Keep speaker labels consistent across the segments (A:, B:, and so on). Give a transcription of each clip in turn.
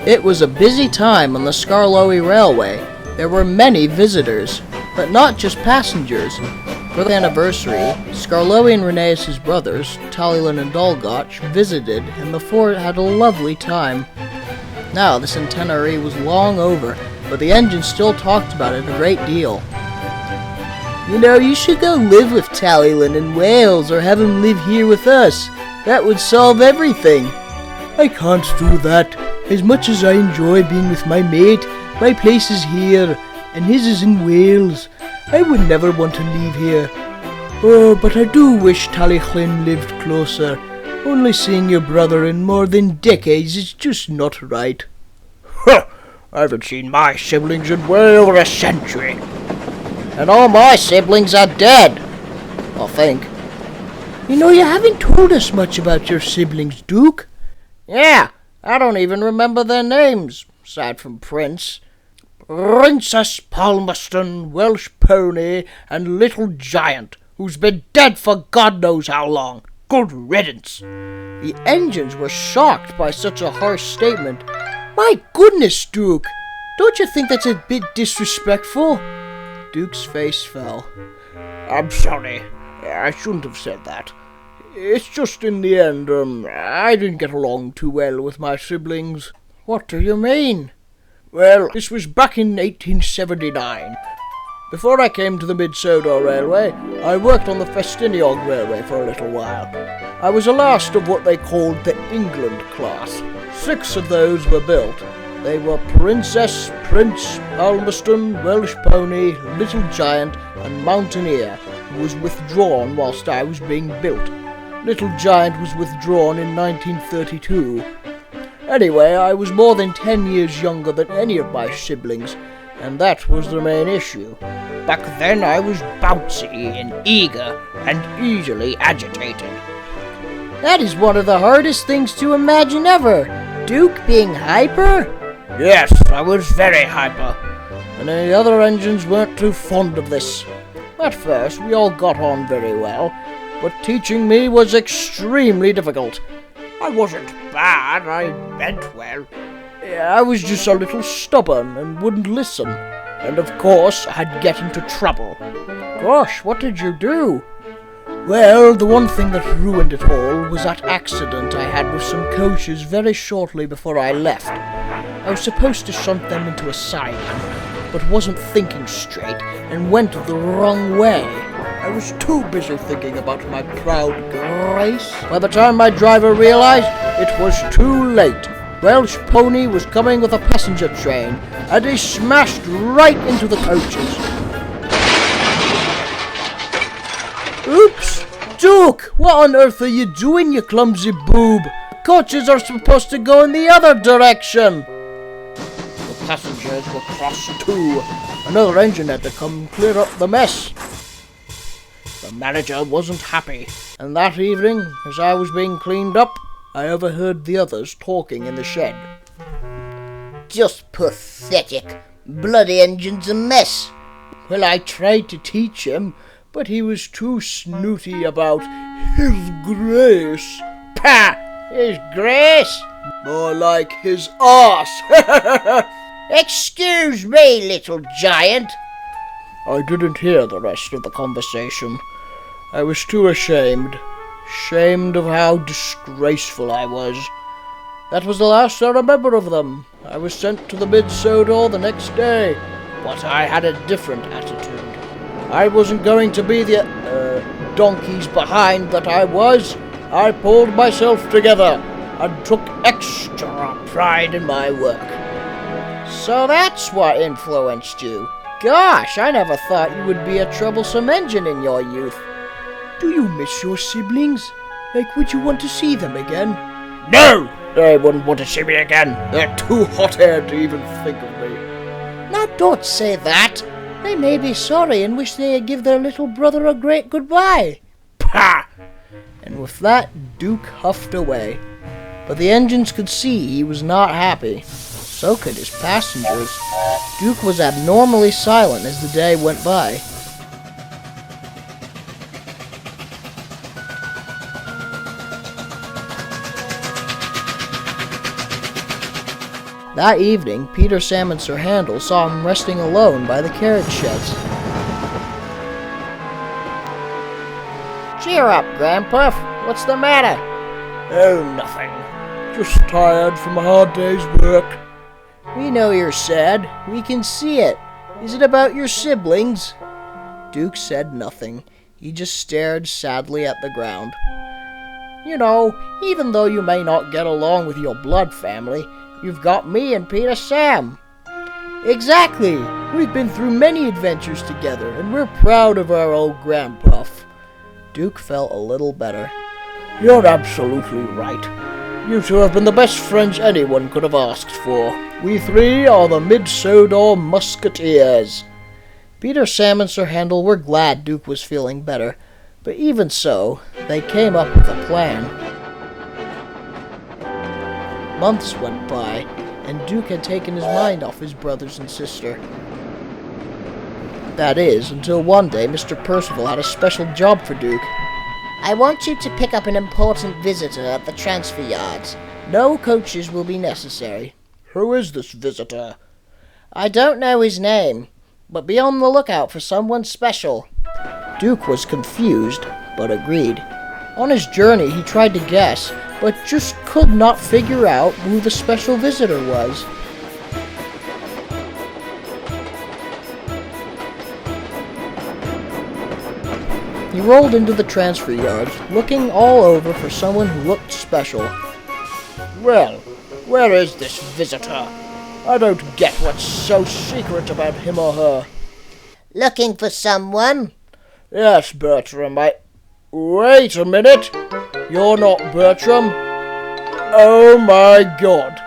A: It was a busy time on the Skarloey Railway. There were many visitors, but not just passengers. For the anniversary, Skarloey and Rheneas' brothers, Talilin and Dolgotch, visited, and the four had a lovely time. Now, the centenary was long over, but the engine still talked about it a great deal. You know, you should go live with Talilin in Wales, or have him live here with us. That would solve everything. I can't do that. As much as I enjoy being with my mate, my place is here, and his is in Wales. I would never want to leave here. Oh, but I do wish Talilin lived closer. Only seeing your brother in more than decades is just not right.
B: Huh! I haven't seen my siblings in well over a century.
A: And all my siblings are dead, I think. You know, you haven't told us much about your siblings, Duke.
B: Yeah, I don't even remember their names, aside from Prince. Princess Palmerston, Welsh Pony, and Little Giant, who's been dead for God knows how long. Good riddance.
A: The engines were shocked by such a harsh statement. My goodness, Duke! Don't you think that's a bit disrespectful? Duke's face fell.
B: I'm sorry. I shouldn't have said that. It's just in the end, I didn't get along too well with my siblings.
A: What do you mean?
B: Well, this was back in 1879. Before I came to the Mid-Sodor Railway, I worked on the Ffestiniog Railway for a little while. I was the last of what they called the England class. 6 of those were built. They were Princess, Prince, Palmerston, Welsh Pony, Little Giant, and Mountaineer, who was withdrawn whilst I was being built. Little Giant was withdrawn in 1932. Anyway, I was more than 10 years younger than any of my siblings, and that was the main issue. Back then I was bouncy and eager and easily agitated.
A: That is one of the hardest things to imagine ever. Duke being hyper?
B: Yes, I was very hyper, and the other engines weren't too fond of this. At first, we all got on very well, but teaching me was extremely difficult. I wasn't bad, I meant well. I was just a little stubborn and wouldn't listen, and of course I'd get into trouble.
A: Gosh, what did you do?
B: Well, the one thing that ruined it all was that accident I had with some coaches very shortly before I left. I was supposed to shunt them into a siding, but wasn't thinking straight and went the wrong way. I was too busy thinking about my proud Grace. By the time my driver realized, it was too late. Welsh Pony was coming with a passenger train, and he smashed right into the coaches.
A: Oops! Duke! What on earth are you doing, you clumsy boob? Coaches are supposed to go in the other direction!
B: The passengers were cross too. Another engine had to come clear up the mess. The manager wasn't happy, and that evening, as I was being cleaned up, I overheard the others talking in the shed.
A: Just pathetic. Bloody engine's a mess.
B: Well, I tried to teach him, but he was too snooty about His Grace.
A: Pah! His Grace?
B: More like his arse.
A: Excuse me, Little Giant.
B: I didn't hear the rest of the conversation. I was too ashamed of how disgraceful I was. That was the last I remember of them. I was sent to the Mid-Sodor the next day, but I had a different attitude. I wasn't going to be the donkeys behind that I was. I pulled myself together and took extra pride in my work.
A: So that's what influenced you. Gosh, I never thought you would be a troublesome engine in your youth.
B: Do you miss your siblings? Like, would you want to see them again? No! They wouldn't want to see me again. They're too hot-haired to even think of me.
A: Now, don't say that. They may be sorry and wish they'd give their little brother a great goodbye.
B: Pah!
A: And with that, Duke huffed away. But the engines could see he was not happy. So could his passengers. Duke was abnormally silent as the day went by. That evening, Peter, Sam, and Sir Handel saw him resting alone by the carriage sheds.
B: Cheer up, Grandpuff. What's the matter?
C: Oh, nothing. Just tired from a hard day's work.
A: We know you're sad. We can see it. Is it about your siblings? Duke said nothing. He just stared sadly at the ground.
B: You know, even though you may not get along with your blood family, you've got me and Peter Sam.
A: Exactly. We've been through many adventures together, and we're proud of our old Grandpuff. Duke felt a little better.
C: You're absolutely right. You two have been the best friends anyone could have asked for. We three are the Mid-Sodor Musketeers.
A: Peter, Sam, and Sir Handel were glad Duke was feeling better, but even so, they came up with a plan. Months went by, and Duke had taken his mind off his brothers and sister. That is, until one day Mr. Percival had a special job for Duke.
D: I want you to pick up an important visitor at the transfer yards. No coaches will be necessary.
C: Who is this visitor?
D: I don't know his name, but be on the lookout for someone special.
A: Duke was confused, but agreed. On his journey, he tried to guess, but just could not figure out who the special visitor was. He rolled into the transfer yards, looking all over for someone who looked special.
C: Well, where is this visitor? I don't get what's so secret about him or her.
D: Looking for someone?
C: Yes, Bertram, Wait a minute! You're not Bertram? Oh my God!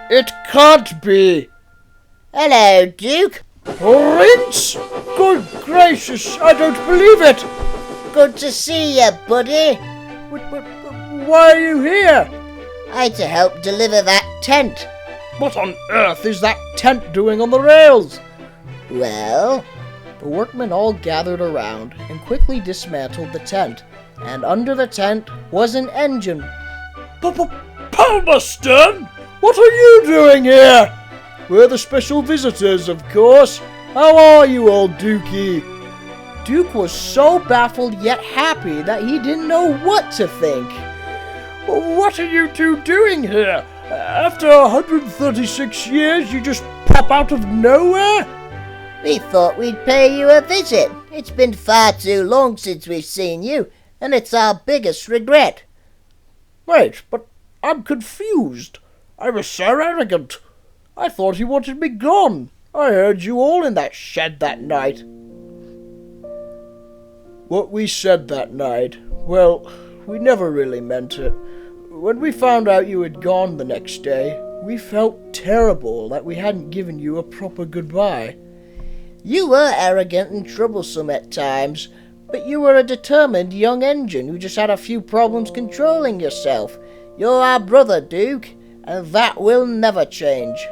C: It can't be!
D: Hello, Duke.
C: Prince? Good gracious, I don't believe it!
D: Good to see you, buddy.
C: But why are you here?
D: I had to help deliver that tent.
C: What on earth is that tent doing on the rails?
D: Well,
A: the workmen all gathered around and quickly dismantled the tent, and under the tent was an engine.
C: Palmerston? What are you doing here? We're the special visitors, of course. How are you, old Dukey?
A: Duke was so baffled yet happy that he didn't know what to think.
C: What are you two doing here? After 136 years, you just pop out of nowhere?
D: we thought we'd pay you a visit. It's been far too long since we've seen you, and it's our biggest regret.
C: Wait, but I'm confused. I was so arrogant. I thought you wanted me gone. I heard you all in that shed that night. What we said that night, well, we never really meant it. When we found out you had gone the next day, we felt terrible that we hadn't given you a proper goodbye.
D: You were arrogant and troublesome at times, but you were a determined young engine who just had a few problems controlling yourself. You're our brother, Duke, and that will never change.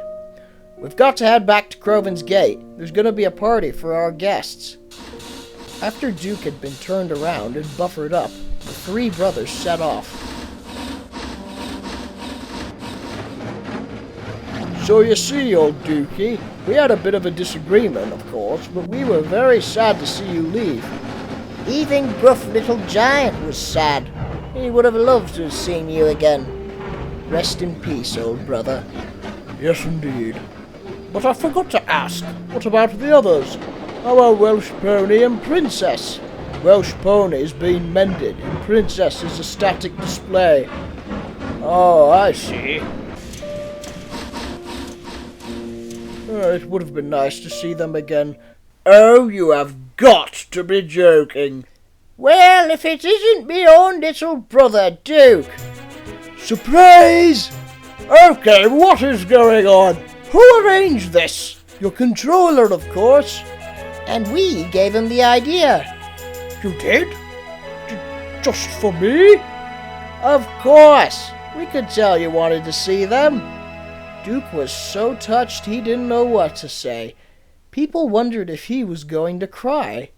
A: We've got to head back to Croven's Gate. There's going to be a party for our guests. After Duke had been turned around and buffered up, the three brothers set off.
C: So you see, old Dukey, we had a bit of a disagreement, of course, but we were very sad to see you leave.
D: Even gruff little giant was sad. He would have loved to have seen you again.
A: Rest in peace, old brother.
C: Yes, indeed. But I forgot to ask, what about the others? Our Welsh pony and Princess. Welsh pony's been mended, and Princess is a static display. Oh, I see. It would have been nice to see them again. Oh, you have got to be joking.
D: Well, if it isn't me own little brother, Duke.
C: Surprise! Okay, what is going on? Who arranged this? Your controller, of course.
D: And we gave him the idea.
C: You did? Just for me?
D: Of course. We could tell you wanted to see them.
A: Duke was so touched he didn't know what to say. People wondered if he was going to cry.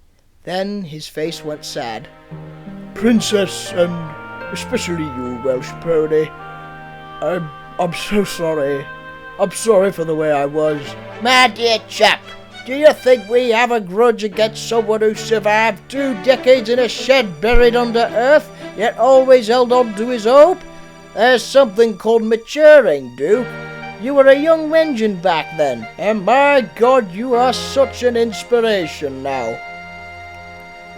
A: Then his face went sad.
C: Princess, and especially you, Welsh pony. I'm so sorry. I'm sorry for the way I was.
D: My dear chap, do you think we have a grudge against someone who survived 2 decades in a shed buried under earth, yet always held on to his hope? There's something called maturing, Duke. You were a young engine back then, and my God, you are such an inspiration now.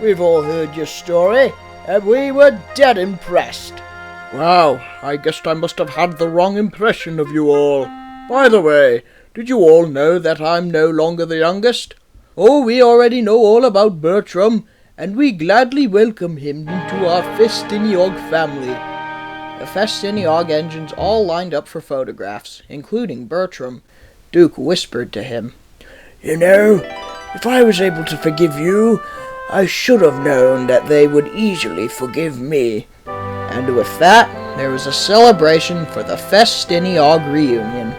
C: We've all heard your story, and we were dead impressed. Wow, I guess I must have had the wrong impression of you all. By the way, did you all know that I'm no longer the youngest? Oh, we already know all about Bertram, and we gladly welcome him into our Ffestiniog family.
A: The Ffestiniog engines all lined up for photographs, including Bertram. Duke whispered to him,
C: You know, if I was able to forgive you, I should have known that they would easily forgive me.
A: And with that, there was a celebration for the Ffestiniog reunion.